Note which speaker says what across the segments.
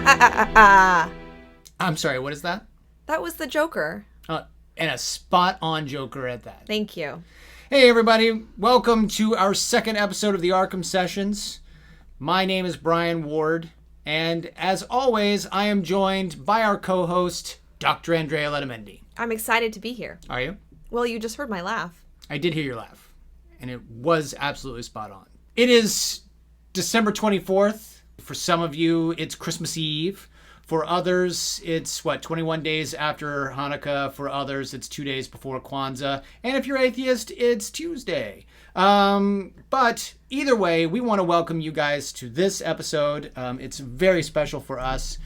Speaker 1: I'm sorry, what is that?
Speaker 2: That was the Joker.
Speaker 1: And a spot-on Joker at that.
Speaker 2: Thank you.
Speaker 1: Hey everybody, welcome to our second episode of the ARKHAM Sessions. My name is Brian Ward, and as always, I am joined by our co-host, Dr. Andrea Letamendi.
Speaker 2: I'm excited to be here.
Speaker 1: Are you?
Speaker 2: Well, you just heard my laugh.
Speaker 1: I did hear your laugh, and it was absolutely spot on. It is December 24th. For some of you, it's Christmas Eve. For others, it's, 21 days after Hanukkah. For others, it's 2 days before Kwanzaa. And if you're atheist, it's Tuesday. But either way, we want to welcome you guys to this episode. It's very special for us.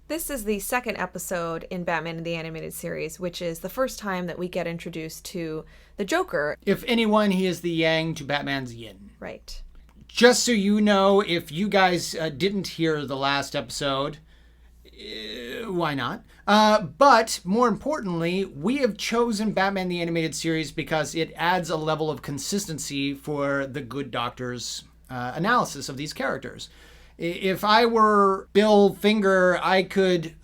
Speaker 2: This is the second episode in Batman the Animated Series, which is the first time that we get introduced to the Joker.
Speaker 1: If anyone, he is the yang to Batman's yin.
Speaker 2: Right.
Speaker 1: Just so you know, if you guys didn't hear the last episode, why not? But more importantly, we have chosen Batman the Animated Series because it adds a level of consistency for the Good Doctor's analysis of these characters. If I were Bill Finger, I could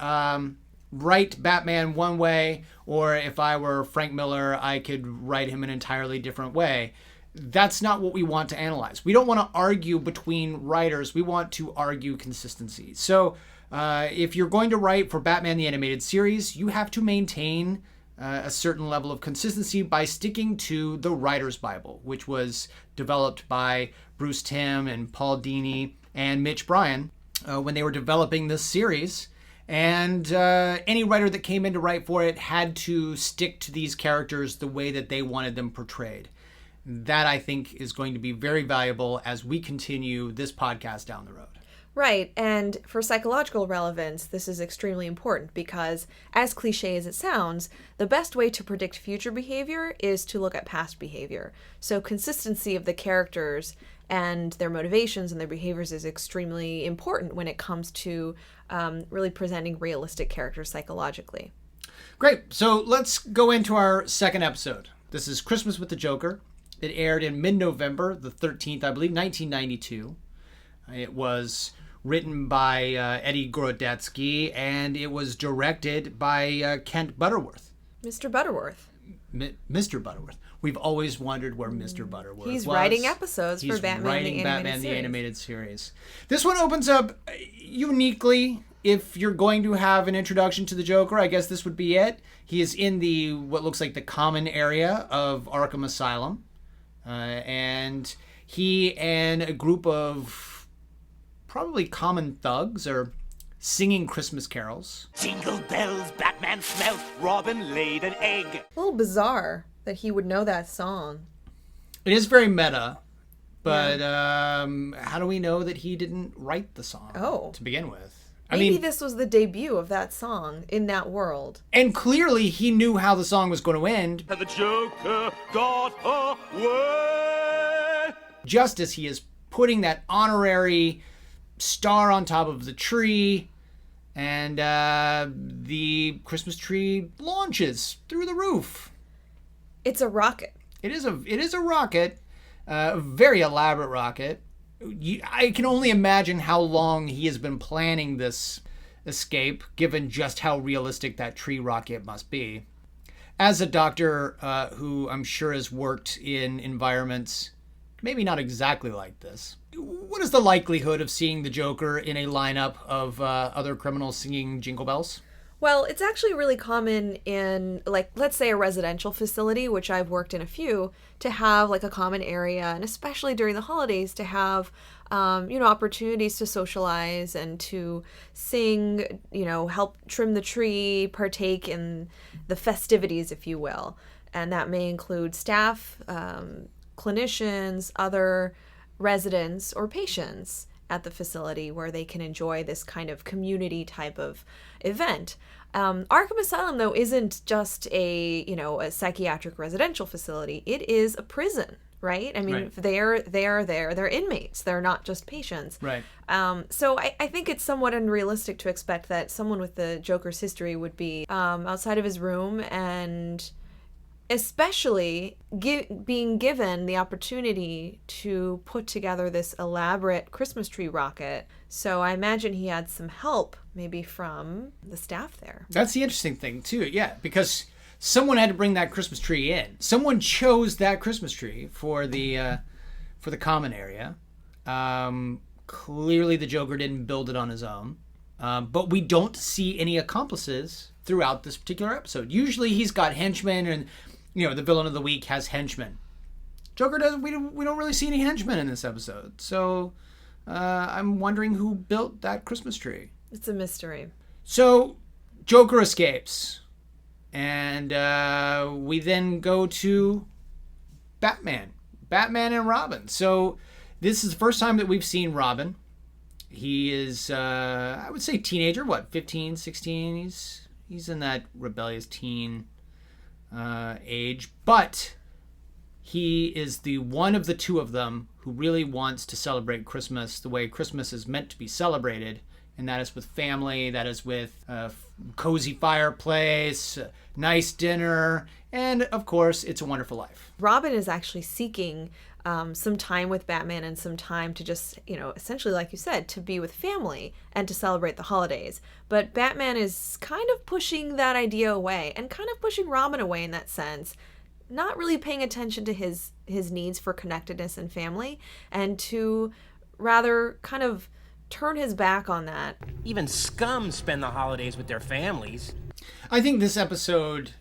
Speaker 1: write Batman one way, or if I were Frank Miller, I could write him an entirely different way. That's not what we want to analyze. We don't want to argue between writers. We want to argue consistency. So if you're going to write for Batman the Animated Series, you have to maintain a certain level of consistency by sticking to the Writer's Bible, which was developed by Bruce Timm and Paul Dini and Mitch Bryan when they were developing this series. And any writer that came in to write for it had to stick to these characters the way that they wanted them portrayed. That, I think, is going to be very valuable as we continue this podcast down the road.
Speaker 2: Right, and for psychological relevance, this is extremely important because, as cliche as it sounds, the best way to predict future behavior is to look at past behavior. So consistency of the characters and their motivations and their behaviors is extremely important when it comes to really presenting realistic characters psychologically.
Speaker 1: Great, so let's go into our second episode. This is Christmas with the Joker. It aired in mid-November, the 13th, I believe, 1992. It was written by Eddie Gorodetsky, and it was directed by Kent Butterworth.
Speaker 2: Mr. Butterworth.
Speaker 1: Mr. Butterworth. We've always wondered where Mr. Butterworth was.
Speaker 2: He's writing episodes for Batman
Speaker 1: the Animated Series. This one opens up uniquely. If you're going to have an introduction to the Joker, I guess this would be it. He is in what looks like the common area of Arkham Asylum. And he and a group of probably common thugs are singing Christmas carols.
Speaker 3: Jingle bells, Batman smelt, Robin laid an egg.
Speaker 2: A little bizarre that he would know that song.
Speaker 1: It is very meta, but how do we know that he didn't write the song to begin with?
Speaker 2: Maybe this was the debut of that song in that world.
Speaker 1: And clearly he knew how the song was going to end.
Speaker 3: And the Joker got away.
Speaker 1: Just as he is putting that honorary star on top of the tree, and the Christmas tree launches through the roof.
Speaker 2: It's a rocket.
Speaker 1: It is a rocket, a very elaborate rocket. I can only imagine how long he has been planning this escape, given just how realistic that tree rocket must be. As a doctor who I'm sure has worked in environments maybe not exactly like this, what is the likelihood of seeing the Joker in a lineup of other criminals singing Jingle Bells?
Speaker 2: Well, it's actually really common in, let's say a residential facility, which I've worked in a few, to have a common area, and especially during the holidays, to have, opportunities to socialize and to sing, help trim the tree, partake in the festivities, if you will. And that may include staff, clinicians, other residents, or patients at the facility where they can enjoy this kind of community type of event. Arkham Asylum, though, isn't just a psychiatric residential facility. It is a prison, right? I mean,
Speaker 1: right.
Speaker 2: They're inmates. They're not just patients.
Speaker 1: Right.
Speaker 2: So I think it's somewhat unrealistic to expect that someone with the Joker's history would be outside of his room and especially being given the opportunity to put together this elaborate Christmas tree rocket. So I imagine he had some help maybe from the staff there.
Speaker 1: That's the interesting thing too, yeah, because someone had to bring that Christmas tree in. Someone chose that Christmas tree for the common area. Clearly the Joker didn't build it on his own. But we don't see any accomplices throughout this particular episode. Usually he's got henchmen, and the villain of the week has henchmen. Joker doesn't. We don't really see any henchmen in this episode. So I'm wondering who built that Christmas tree.
Speaker 2: It's a mystery.
Speaker 1: So Joker escapes, and we then go to Batman and Robin. So this is the first time that we've seen Robin. He is, I would say, teenager. What, 15, 16? He's in that rebellious teen age. But he is the one of the two of them who really wants to celebrate Christmas the way Christmas is meant to be celebrated. And that is with family. That is with a cozy fireplace, nice dinner, and, of course, It's a Wonderful Life.
Speaker 2: Robin is actually seeking some time with Batman and some time to just, essentially, like you said, to be with family and to celebrate the holidays. But Batman is kind of pushing that idea away and kind of pushing Robin away in that sense, not really paying attention to his needs for connectedness and family, and to rather kind of turn his back on that.
Speaker 4: Even scum spend the holidays with their families.
Speaker 1: I think this episode,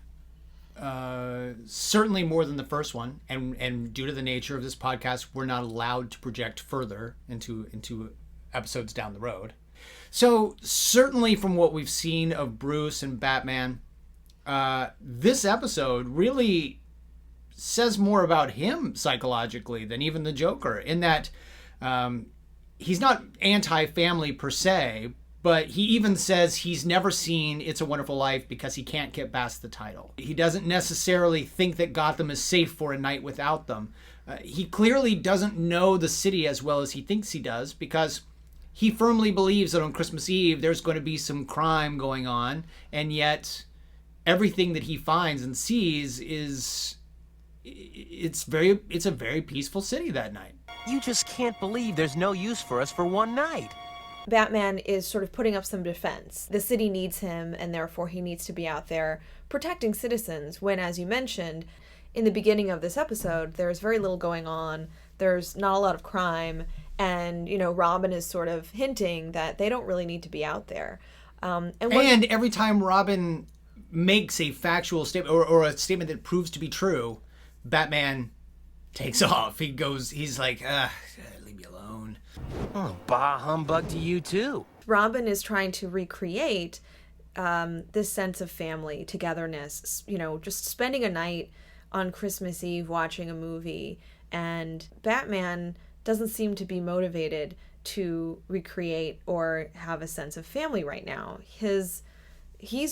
Speaker 1: certainly more than the first one, and due to the nature of this podcast, we're not allowed to project further into episodes down the road. So certainly from what we've seen of Bruce and Batman, this episode really says more about him psychologically than even the Joker, in that he's not anti-family per se, but he even says he's never seen It's a Wonderful Life because he can't get past the title. He doesn't necessarily think that Gotham is safe for a night without them. He clearly doesn't know the city as well as he thinks he does, because he firmly believes that on Christmas Eve there's going to be some crime going on, and yet everything that he finds and sees it's a very peaceful city that night.
Speaker 4: You just can't believe there's no use for us for one night.
Speaker 2: Batman is sort of putting up some defense. The city needs him, and therefore he needs to be out there protecting citizens, when, as you mentioned, in the beginning of this episode, there's very little going on. There's not a lot of crime, and, Robin is sort of hinting that they don't really need to be out there. And
Speaker 1: every time Robin makes a factual statement or a statement that proves to be true, Batman takes off. He's like, leave me alone.
Speaker 4: Oh, bah humbug to you too.
Speaker 2: Robin is trying to recreate this sense of family, togetherness, just spending a night on Christmas Eve watching a movie, and Batman doesn't seem to be motivated to recreate or have a sense of family right now. He's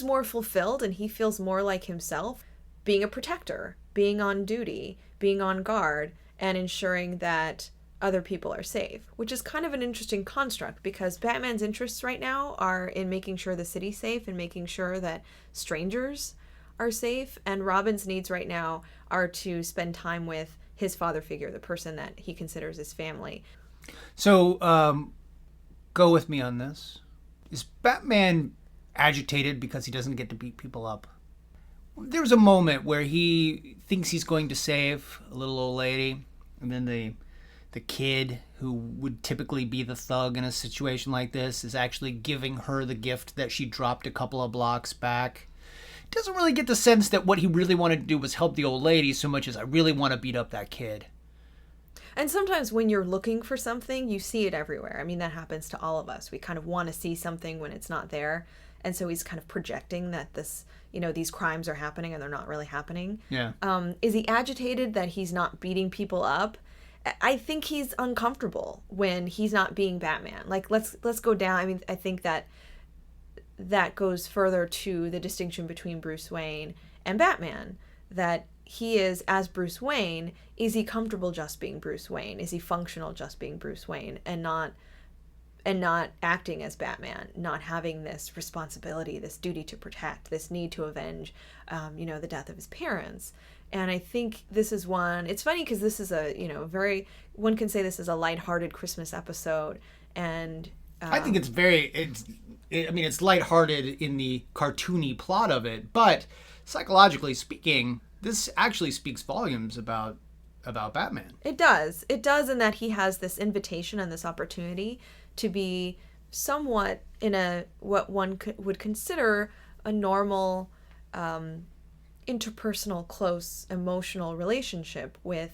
Speaker 2: more fulfilled, and he feels more like himself being a protector, being on duty, being on guard, and ensuring that other people are safe, which is kind of an interesting construct, because Batman's interests right now are in making sure the city's safe and making sure that strangers are safe, and Robin's needs right now are to spend time with his father figure, the person that he considers his family.
Speaker 1: So, go with me on this. Is Batman agitated because he doesn't get to beat people up? There's a moment where he thinks he's going to save a little old lady, and then the kid, who would typically be the thug in a situation like this, is actually giving her the gift that she dropped a couple of blocks back. Doesn't really get the sense that what he really wanted to do was help the old lady so much as I really want to beat up that kid.
Speaker 2: And sometimes when you're looking for something, you see it everywhere. I mean, that happens to all of us. We kind of want to see something when it's not there. And so he's kind of projecting that these crimes are happening and they're not really happening.
Speaker 1: Yeah.
Speaker 2: Is he agitated that he's not beating people up? I think he's uncomfortable when he's not being Batman. Like, let's go down. I mean, I think that goes further to the distinction between Bruce Wayne and Batman, that he is, as Bruce Wayne, is he comfortable just being Bruce Wayne? Is he functional just being Bruce Wayne and not acting as Batman, not having this responsibility, this duty to protect, this need to avenge, the death of his parents? And I think this is one, it's funny because this is a, one can say this is a lighthearted Christmas episode. And
Speaker 1: I think it's lighthearted in the cartoony plot of it, but psychologically speaking, this actually speaks volumes about Batman.
Speaker 2: It does in that he has this invitation and this opportunity to be somewhat in what one would consider a normal, interpersonal, close, emotional relationship with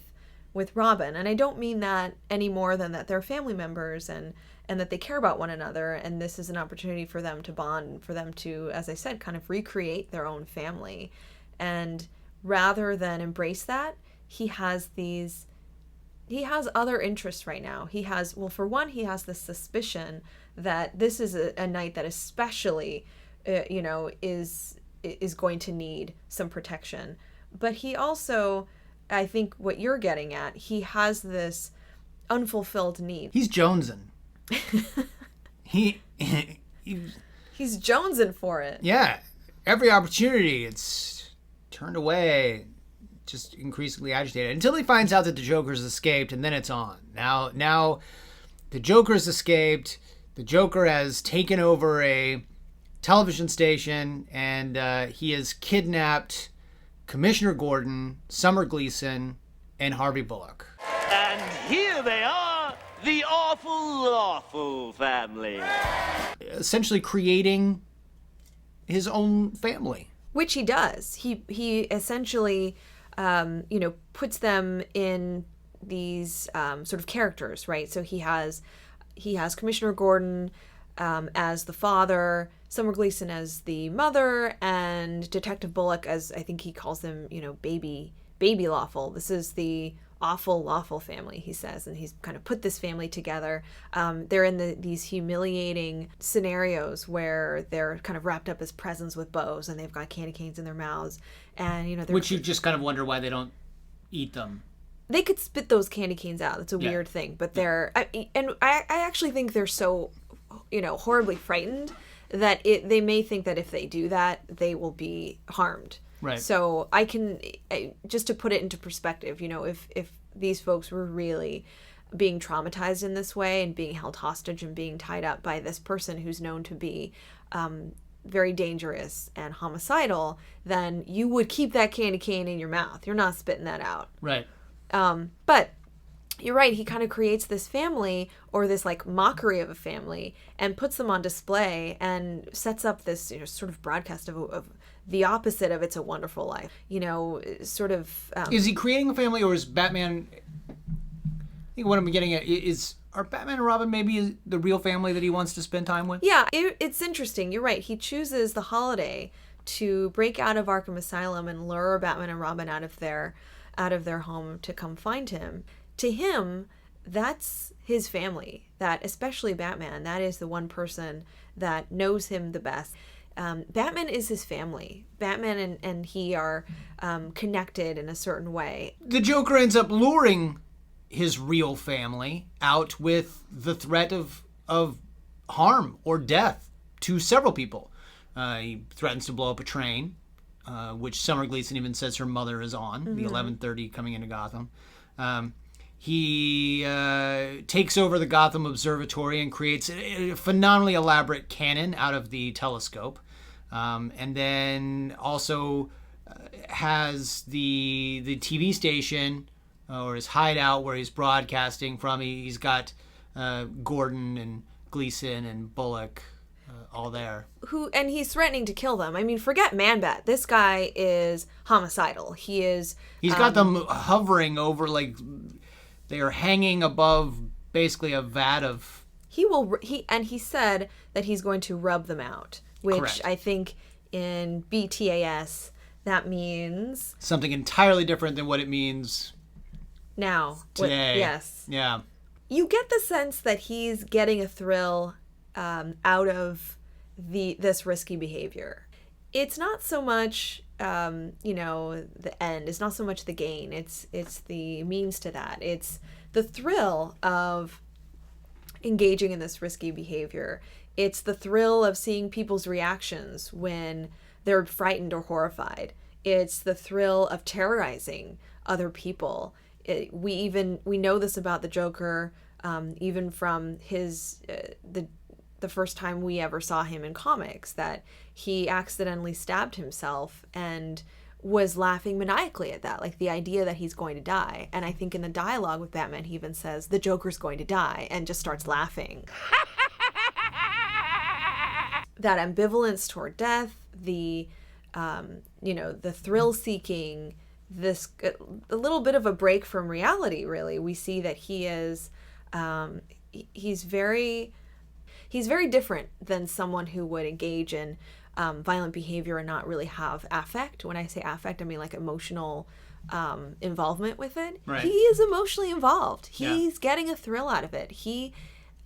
Speaker 2: Robin. And I don't mean that any more than that they're family members and that they care about one another, and this is an opportunity for them to bond, for them to, as I said, kind of recreate their own family. And rather than embrace that, he has other interests right now. For one, he has this suspicion that this is a night that especially, is going to need some protection. But he also, I think what you're getting at, he has this unfulfilled need.
Speaker 1: He's jonesing. He's
Speaker 2: jonesing for it.
Speaker 1: Yeah. Every opportunity, it's turned away, just increasingly agitated, until he finds out that the Joker's escaped, and then it's on. Now the Joker's escaped. The Joker has taken over a television station, and he has kidnapped Commissioner Gordon, Summer Gleason, and Harvey Bullock.
Speaker 3: And here they are, the awful family.
Speaker 1: Essentially creating his own family.
Speaker 2: Which he does. He essentially, puts them in these sort of characters, right? So he has Commissioner Gordon as the father, Summer Gleason as the mother, and Detective Bullock as, I think he calls them, baby lawful. This is the awful lawful family, he says, and he's kind of put this family together. They're in these humiliating scenarios where they're kind of wrapped up as presents with bows, and they've got candy canes in their mouths, and which
Speaker 1: you just kind of wonder why they don't eat them.
Speaker 2: They could spit those candy canes out. It's a weird thing, but I actually think they're so, horribly frightened that they may think that if they do that, they will be harmed.
Speaker 1: Right.
Speaker 2: So just to put it into perspective, if these folks were really being traumatized in this way and being held hostage and being tied up by this person who's known to be very dangerous and homicidal, then you would keep that candy cane in your mouth. You're not spitting that out.
Speaker 1: Right.
Speaker 2: But you're right. He kind of creates this family, or this like mockery of a family, and puts them on display and sets up this sort of broadcast of the opposite of It's a Wonderful Life. Sort of.
Speaker 1: Is he creating a family, or is Batman? I think what I'm getting at are Batman and Robin maybe the real family that he wants to spend time with?
Speaker 2: Yeah, it's interesting. You're right. He chooses the holiday to break out of Arkham Asylum and lure Batman and Robin out of their home to come find him. To him, that's his family. That, especially Batman, that is the one person that knows him the best. Batman is his family. Batman and he are connected in a certain way.
Speaker 1: The Joker ends up luring his real family out with the threat of harm or death to several people. He threatens to blow up a train, which Summer Gleason even says her mother is on, the 11:30 coming into Gotham. He takes over the Gotham Observatory and creates a phenomenally elaborate cannon out of the telescope. And then also has the TV station, or his hideout where he's broadcasting from. He's got Gordon and Gleason and Bullock all there.
Speaker 2: And he's threatening to kill them. I mean, forget Man-Bat. This guy is homicidal. He's
Speaker 1: got them hovering over, like they are hanging above basically a vat of... He
Speaker 2: said that he's going to rub them out, which
Speaker 1: Correct.
Speaker 2: I think in BTAS that means...
Speaker 1: something entirely different than what it means
Speaker 2: now.
Speaker 1: Today.
Speaker 2: Yes.
Speaker 1: Yeah.
Speaker 2: You get the sense that he's getting a thrill out of this risky behavior. It's not so much, the end. It's not so much the gain. It's the means to that. It's the thrill of engaging in this risky behavior. It's the thrill of seeing people's reactions when they're frightened or horrified. It's the thrill of terrorizing other people. We know this about the Joker, even from his the first time we ever saw him in comics, that he accidentally stabbed himself and was laughing maniacally at that, like the idea that he's going to die. And I think in the dialogue with Batman, he even says, the Joker's going to die, and just starts laughing. That ambivalence toward death, the thrill seeking, this a little bit of a break from reality, really. We see that he is, he's very different than someone who would engage in violent behavior and not really have affect. When I say affect, I mean like emotional involvement with it.
Speaker 1: Right.
Speaker 2: He is emotionally involved. He's
Speaker 1: Yeah.
Speaker 2: getting a thrill out of it.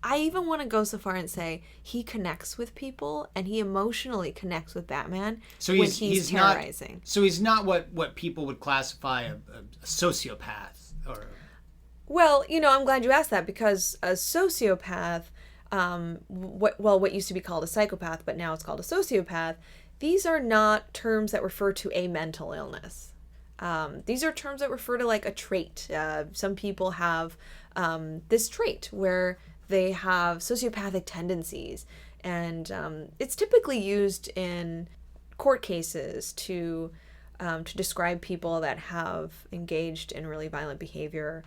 Speaker 2: I even want to go so far and say he connects with people, and he emotionally connects with Batman when he's terrorizing.
Speaker 1: He's not what people would classify a sociopath or.
Speaker 2: Well, I'm glad you asked that, because a sociopath, what used to be called a psychopath, but now it's called a sociopath, these are not terms that refer to a mental illness. These are terms that refer to like a trait. Some people have this trait where they have sociopathic tendencies, and it's typically used in court cases to describe people that have engaged in really violent behavior,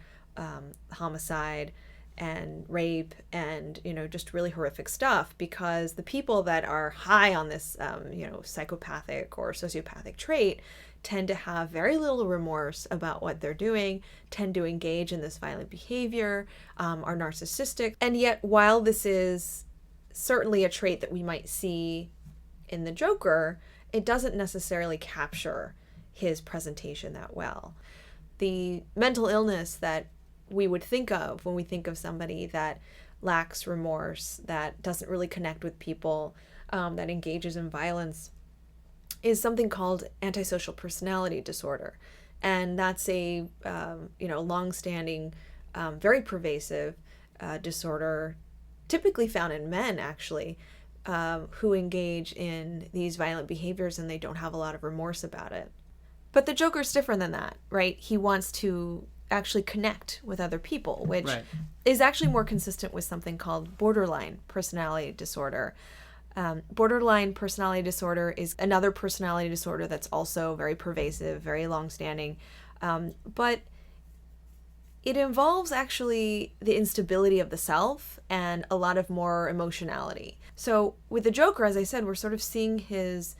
Speaker 2: homicide and rape, and just really horrific stuff, because the people that are high on this psychopathic or sociopathic trait tend to have very little remorse about what they're doing, tend to engage in this violent behavior, are narcissistic. And yet, while this is certainly a trait that we might see in the Joker, it doesn't necessarily capture his presentation that well. The mental illness that we would think of when we think of somebody that lacks remorse, that doesn't really connect with people, that engages in violence, is something called antisocial personality disorder. And that's a long-standing, very pervasive disorder, typically found in men, actually, who engage in these violent behaviors, and they don't have a lot of remorse about it. But the Joker's different than that, right? He wants to actually connect with other people, which is actually more consistent with something called borderline personality disorder. Borderline personality disorder is another personality disorder that's also very pervasive, very long-standing, but it involves actually the instability of the self and a lot of more emotionality. So with the Joker, as I said, we're sort of seeing his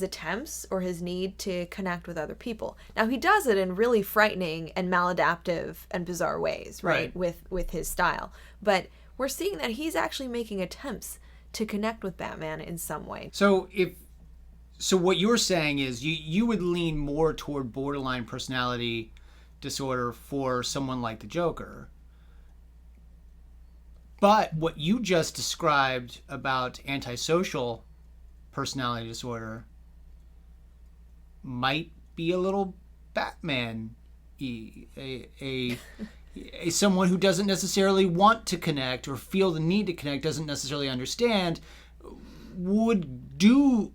Speaker 2: attempts or his need to connect with other people. Now, he does it in really frightening and maladaptive and bizarre ways, right? With his style. But we're seeing that he's actually making attempts to connect with Batman in some way.
Speaker 1: So what you're saying is you would lean more toward borderline personality disorder for someone like the Joker. But what you just described about antisocial personality disorder might be a little Batman-y, a someone who doesn't necessarily want to connect or feel the need to connect, doesn't necessarily understand, would do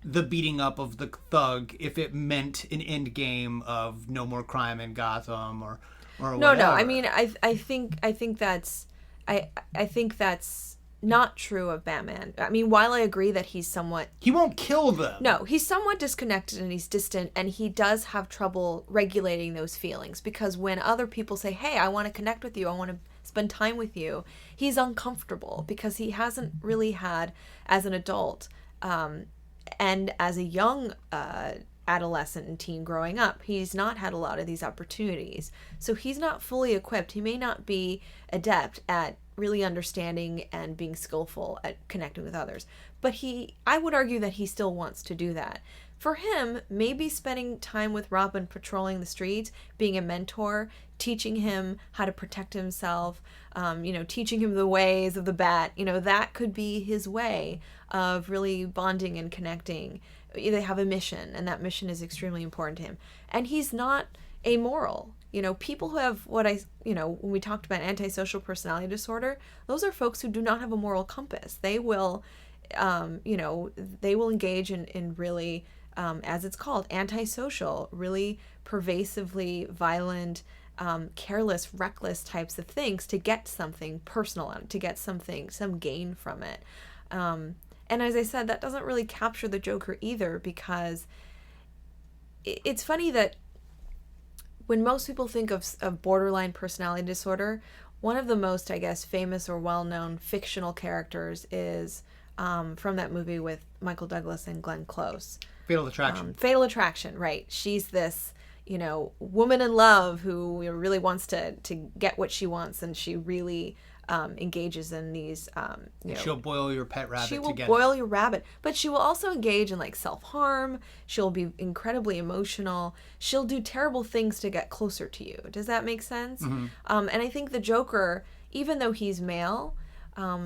Speaker 1: the beating up of the thug if it meant an end game of no more crime in Gotham or whatever.
Speaker 2: No. I mean, I think that's not true of Batman. I mean, while I agree that he
Speaker 1: won't kill them.
Speaker 2: No, he's somewhat disconnected and he's distant, and he does have trouble regulating those feelings, because when other people say, hey, I want to connect with you, I want to spend time with you, he's uncomfortable because he hasn't really had, as an adult, and as a young adolescent and teen growing up, he's not had a lot of these opportunities. So he's not fully equipped. He may not be adept at really understanding and being skillful at connecting with others. But I would argue that he still wants to do that. For him, maybe spending time with Robin patrolling the streets, being a mentor, teaching him how to protect himself, teaching him the ways of the bat, that could be his way of really bonding and connecting. They have a mission, and that mission is extremely important to him. And he's not amoral. People who have when we talked about antisocial personality disorder, those are folks who do not have a moral compass. They will, they will engage in really as it's called, antisocial, really pervasively violent, careless, reckless types of things to get something personal, to get some gain from it. And as I said, that doesn't really capture the Joker either, because it's funny that when most people think of borderline personality disorder, one of the most, I guess, famous or well-known fictional characters is from that movie with Michael Douglas and Glenn Close.
Speaker 1: Fatal Attraction.
Speaker 2: Fatal Attraction, right. She's this, woman in love who really wants to get what she wants, and she really engages in these,
Speaker 1: she'll boil your pet rabbit.
Speaker 2: She will boil your rabbit, but she will also engage in like self-harm. She'll be incredibly emotional. She'll do terrible things to get closer to you. Does that make sense?
Speaker 1: Mm-hmm.
Speaker 2: And I think the Joker, even though he's male,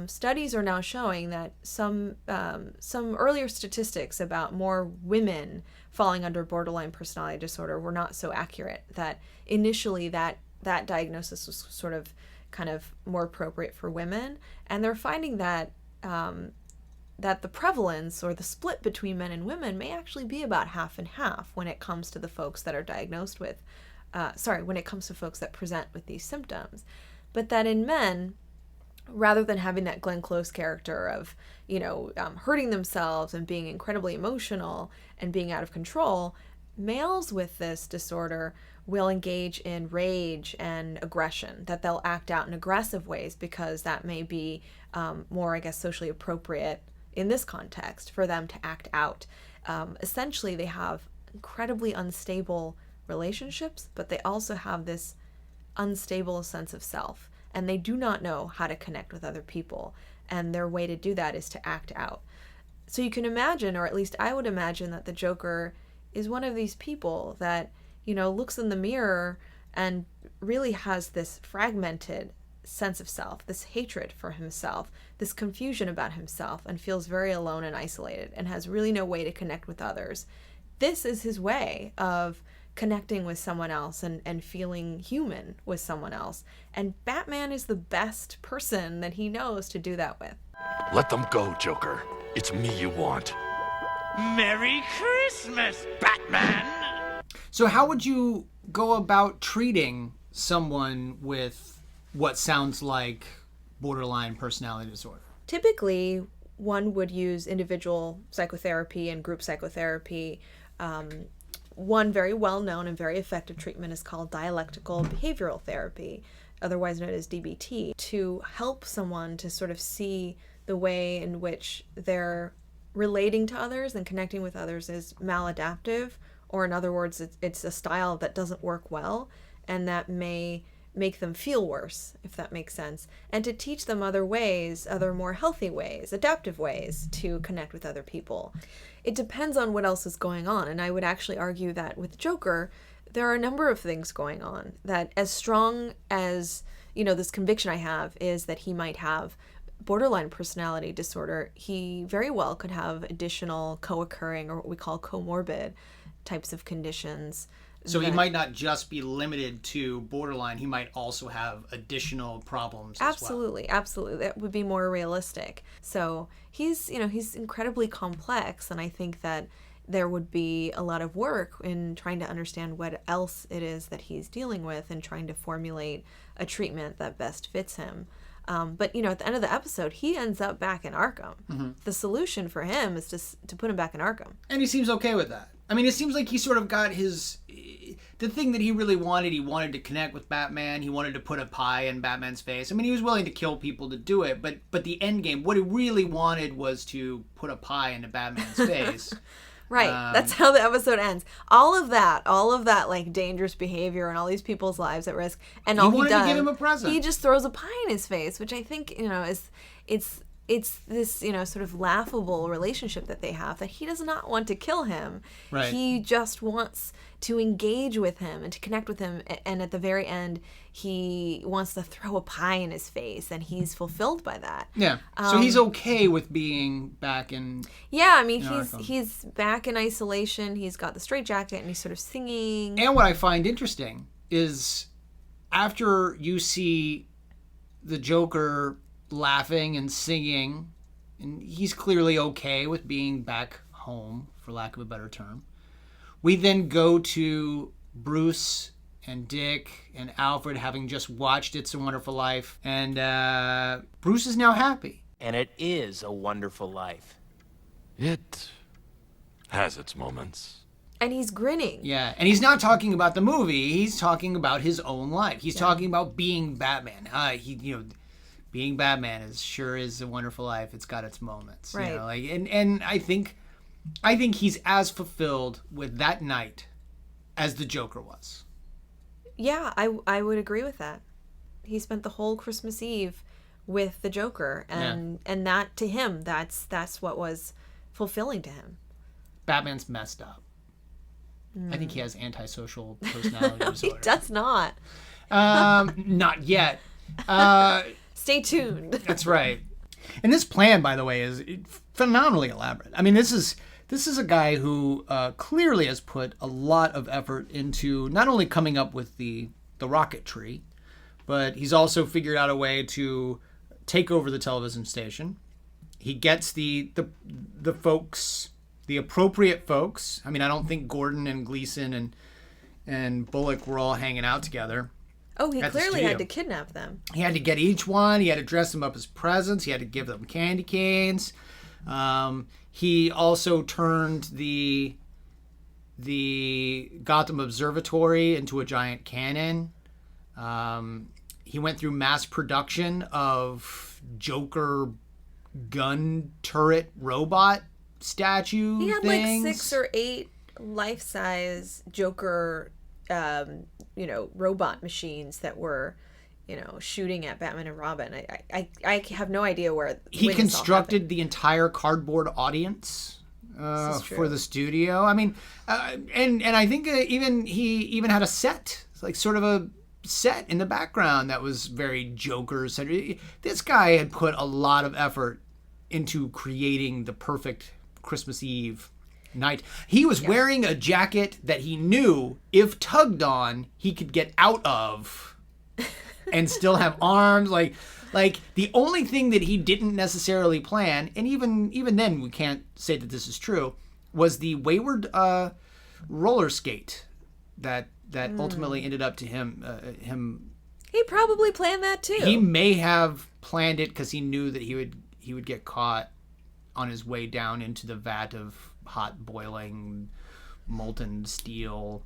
Speaker 2: studies are now showing that some earlier statistics about more women falling under borderline personality disorder were not so accurate. That initially that diagnosis was sort of kind of more appropriate for women, and they're finding that that the prevalence or the split between men and women may actually be about half and half when it comes to the folks that are diagnosed with when it comes to folks that present with these symptoms. But that in men, rather than having that Glenn Close character of hurting themselves and being incredibly emotional and being out of control, males with this disorder will engage in rage and aggression, that they'll act out in aggressive ways because that may be more, I guess, socially appropriate in this context for them to act out. Essentially, they have incredibly unstable relationships, but they also have this unstable sense of self, and they do not know how to connect with other people, and their way to do that is to act out. So you can imagine, or at least I would imagine, that the Joker is one of these people that looks in the mirror and really has this fragmented sense of self, this hatred for himself, this confusion about himself, and feels very alone and isolated and has really no way to connect with others. This is his way of connecting with someone else and feeling human with someone else. And Batman is the best person that he knows to do that with.
Speaker 5: Let them go, Joker. It's me you want.
Speaker 3: Merry Christmas, Batman!
Speaker 1: So how would you go about treating someone with what sounds like borderline personality disorder?
Speaker 2: Typically, one would use individual psychotherapy and group psychotherapy. One very well-known and very effective treatment is called dialectical behavioral therapy, otherwise known as DBT, to help someone to sort of see the way in which they're relating to others and connecting with others is maladaptive, or in other words, it's a style that doesn't work well and that may make them feel worse, if that makes sense, and to teach them other ways, other more healthy ways, adaptive ways to connect with other people. It depends on what else is going on, and I would actually argue that with Joker, there are a number of things going on that, as strong as, this conviction I have is that he might have borderline personality disorder, he very well could have additional co-occurring, or what we call comorbid types of conditions.
Speaker 1: So he might not just be limited to borderline, he might also have additional problems
Speaker 2: absolutely,
Speaker 1: as well.
Speaker 2: Absolutely. That would be more realistic. So he's incredibly complex, and I think that there would be a lot of work in trying to understand what else it is that he's dealing with and trying to formulate a treatment that best fits him. But, at the end of the episode, he ends up back in Arkham. Mm-hmm. The solution for him is to put him back in Arkham.
Speaker 1: And he seems okay with that. I mean, it seems like he sort of got the thing that he really wanted. He wanted to connect with Batman. He wanted to put a pie in Batman's face. I mean, he was willing to kill people to do it. But the end game, what he really wanted was to put a pie into Batman's face.
Speaker 2: Right. That's how the episode ends. All of that like dangerous behavior and all these people's lives at risk. And all he
Speaker 1: wanted
Speaker 2: does,
Speaker 1: to give him a present.
Speaker 2: He just throws a pie in his face, which I think, is it's this, sort of laughable relationship that they have, that he does not want to kill him.
Speaker 1: Right.
Speaker 2: He just wants to engage with him and to connect with him. And at the very end, he wants to throw a pie in his face, and he's fulfilled by that.
Speaker 1: Yeah. So he's okay with being back in.
Speaker 2: Yeah, I mean,
Speaker 1: Arkham.
Speaker 2: he's back in isolation. He's got the straitjacket, and he's sort of singing.
Speaker 1: And what I find interesting is after you see the Joker laughing and singing, and he's clearly okay with being back home, for lack of a better term. We then go to Bruce and Dick and Alfred having just watched It's a Wonderful Life. And Bruce is now happy.
Speaker 4: And it is a wonderful life.
Speaker 5: It has its moments.
Speaker 2: And he's grinning.
Speaker 1: Yeah, and he's not talking about the movie. He's talking about his own life. He's talking about being Batman. Being Batman is a wonderful life. It's got its moments.
Speaker 2: Right.
Speaker 1: You know, like, and I think he's as fulfilled with that night as the Joker was.
Speaker 2: Yeah, I would agree with that. He spent the whole Christmas Eve with the Joker, and that, to him, that's what was fulfilling to him.
Speaker 1: Batman's messed up. I think he has antisocial personality disorder.
Speaker 2: He does not.
Speaker 1: Not yet.
Speaker 2: Stay tuned.
Speaker 1: That's right. And this plan, by the way, is phenomenally elaborate. I mean, this is a guy who clearly has put a lot of effort into not only coming up with the rocket tree, but he's also figured out a way to take over the television station. He gets the folks, the appropriate folks. I mean, I don't think Gordon and Gleason and Bullock were all hanging out together.
Speaker 2: Oh, he
Speaker 1: at the
Speaker 2: clearly
Speaker 1: studio.
Speaker 2: had to kidnap them.
Speaker 1: He had to get each one. He had to dress them up as presents. He had to give them candy canes. He also turned the Gotham Observatory into a giant cannon. He went through mass production of Joker gun turret robot statue
Speaker 2: He had
Speaker 1: things.
Speaker 2: like 6 or 8 life-size Joker, robot machines that were, shooting at Batman and Robin. I have no idea where
Speaker 1: He
Speaker 2: when this all
Speaker 1: constructed the entire cardboard audience for the studio. I mean, and I think he even had a set, like sort of a set in the background that was very Joker-centered. This guy had put a lot of effort into creating the perfect Christmas Eve night. He was wearing a jacket that he knew if tugged on, he could get out of and still have arms. Like the only thing that he didn't necessarily plan, and even then we can't say that this is true, was the wayward roller skate that ultimately ended up to him.
Speaker 2: He probably planned that too.
Speaker 1: He may have planned it because he knew that he would get caught on his way down into the vat of hot boiling molten steel.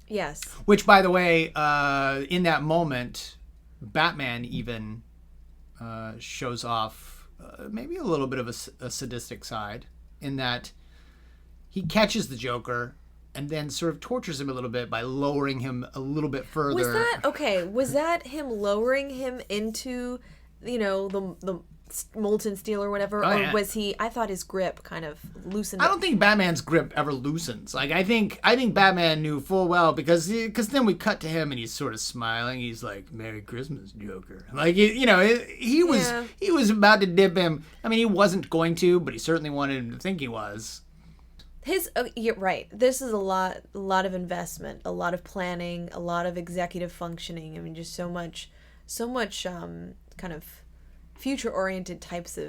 Speaker 2: Yes.
Speaker 1: Which, by the way, in that moment, Batman even shows off maybe a little bit of a sadistic side, in that he catches the Joker and then sort of tortures him a little bit by lowering him a little bit further.
Speaker 2: Was that him lowering him into, the molten steel or whatever, was he? I thought his grip kind of loosened.
Speaker 1: I don't think Batman's grip ever loosens. Like I think Batman knew full well because then we cut to him and he's sort of smiling. He's like, "Merry Christmas, Joker." Like he was about to dip him. I mean, he wasn't going to, but he certainly wanted him to think he was.
Speaker 2: You're right. This is a lot of investment, a lot of planning, a lot of executive functioning. I mean, just so much kind of future-oriented types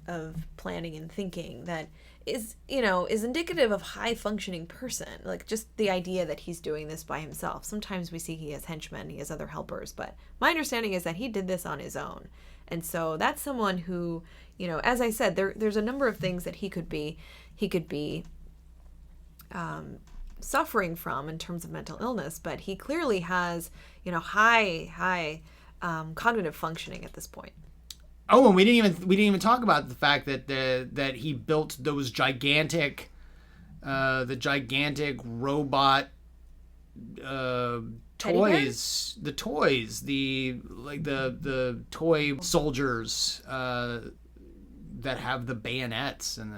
Speaker 2: of planning and thinking that is indicative of high-functioning person. Like just the idea that he's doing this by himself. Sometimes we see he has henchmen, he has other helpers, but my understanding is that he did this on his own. And so that's someone who, as I said, there's a number of things that he could be suffering from in terms of mental illness, but he clearly has, high cognitive functioning at this point.
Speaker 1: Oh, and we didn't even talk about the fact that he built those gigantic robot toys, the toy soldiers that have the bayonets and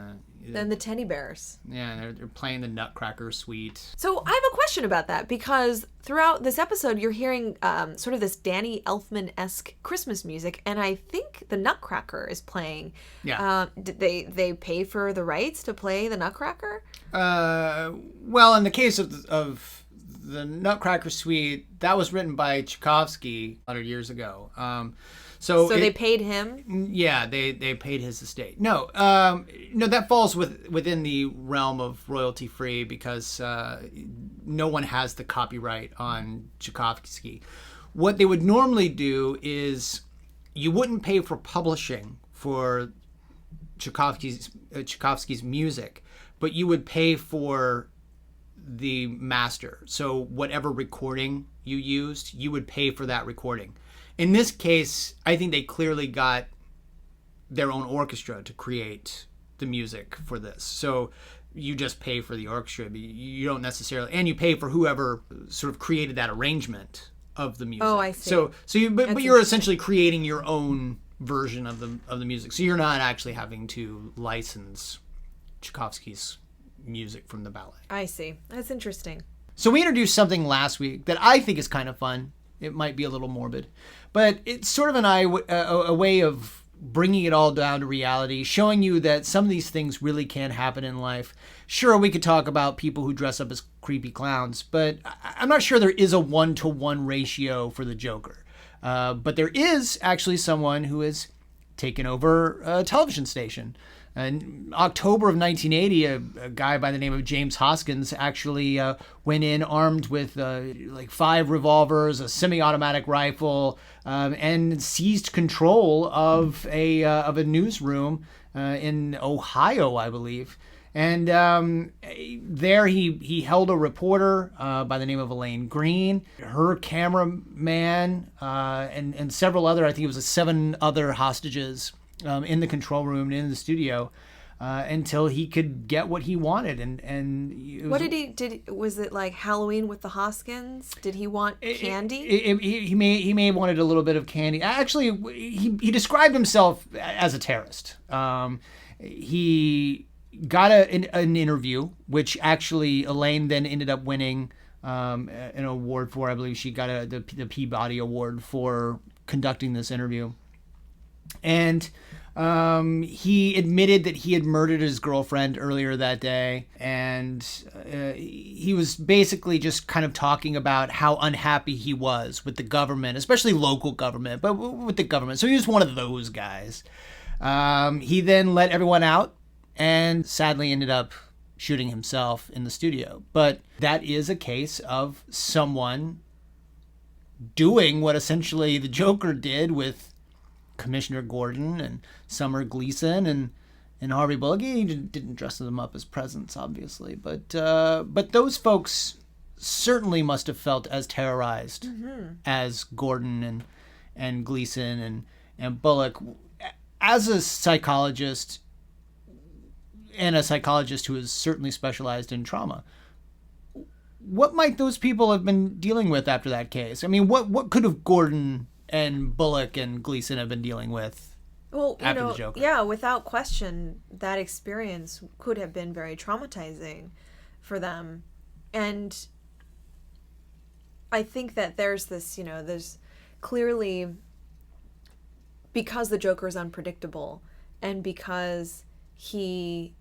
Speaker 2: the teddy bears.
Speaker 1: Yeah, they're playing the Nutcracker Suite.
Speaker 2: So I have a question about that, because throughout this episode you're hearing sort of this Danny Elfman-esque Christmas music, and I think the Nutcracker is playing.
Speaker 1: Yeah.
Speaker 2: Did they pay for the rights to play the Nutcracker?
Speaker 1: Well, in the case of the Nutcracker Suite, that was written by Tchaikovsky 100 years ago. So
Speaker 2: they paid him?
Speaker 1: Yeah, they paid his estate. No, no, that falls within the realm of royalty free because no one has the copyright on Tchaikovsky. What they would normally do is you wouldn't pay for publishing for Tchaikovsky's music, but you would pay for the master. So whatever recording you used, you would pay for that recording. In this case, I think they clearly got their own orchestra to create the music for this. So you just pay for the orchestra. You don't necessarily, and you pay for whoever sort of created that arrangement of the music.
Speaker 2: Oh, I see.
Speaker 1: But you're essentially creating your own version of the music. So you're not actually having to license Tchaikovsky's music from the ballet.
Speaker 2: I see. That's interesting.
Speaker 1: So we introduced something last week that I think is kind of fun. It might be a little morbid, but it's sort of a way of bringing it all down to reality, showing you that some of these things really can happen in life. Sure, we could talk about people who dress up as creepy clowns, but I'm not sure there is a 1-to-1 ratio for the Joker. But there is actually someone who has taken over a television station. In October of 1980, a guy by the name of James Hoskins actually went in armed with 5 revolvers, a semi-automatic rifle, and seized control of a newsroom in Ohio, I believe. And there he held a reporter by the name of Elaine Green, her cameraman, and several other, I think it was 7 other hostages in the control room and in the studio until he could get what he wanted.
Speaker 2: Was it like Halloween with the Hoskins? Did he want candy?
Speaker 1: He may have wanted a little bit of candy. Actually, he described himself as a terrorist. He got an interview, which actually Elaine then ended up winning an award for. I believe she got the Peabody Award for conducting this interview. And he admitted that he had murdered his girlfriend earlier that day. And he was basically just kind of talking about how unhappy he was with the government, especially local government, but with the government. So he was one of those guys. He then let everyone out and sadly ended up shooting himself in the studio. But that is a case of someone doing what essentially the Joker did with Commissioner Gordon and Summer Gleason and Harvey Bullock. He didn't dress them up as presents, obviously, but those folks certainly must have felt as terrorized as Gordon and Gleason and Bullock. As a psychologist, and a psychologist who is certainly specialized in trauma, what might those people have been dealing with after that case? I mean, what could have Gordon and Bullock and Gleason have been dealing with after the Joker?
Speaker 2: Yeah, without question, that experience could have been very traumatizing for them. And I think that there's there's clearly, because the Joker is unpredictable and because he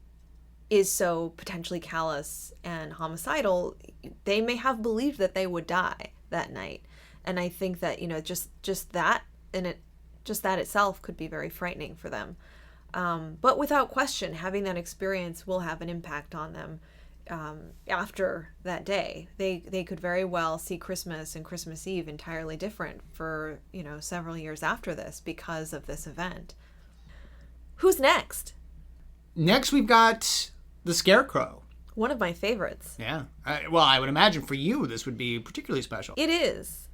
Speaker 2: is so potentially callous and homicidal, they may have believed that they would die that night. And I think that, just that itself could be very frightening for them. But without question, having that experience will have an impact on them after that day. They could very well see Christmas and Christmas Eve entirely different for, several years after this because of this event. Who's next?
Speaker 1: Next, we've got the Scarecrow.
Speaker 2: One of my favorites.
Speaker 1: Yeah. Well, I would imagine for you, this would be particularly special.
Speaker 2: It is.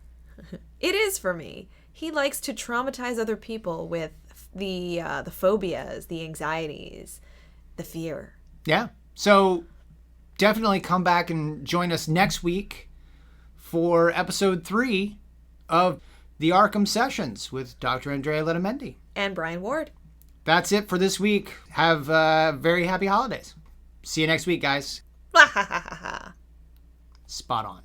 Speaker 2: It is for me. He likes to traumatize other people with the phobias, the anxieties, the fear.
Speaker 1: Yeah. So definitely come back and join us next week for episode 3 of the ARKHAM Sessions with Dr. Andrea Letamendi.
Speaker 2: And Brian Ward.
Speaker 1: That's it for this week. Have very happy holidays. See you next week, guys. Spot on.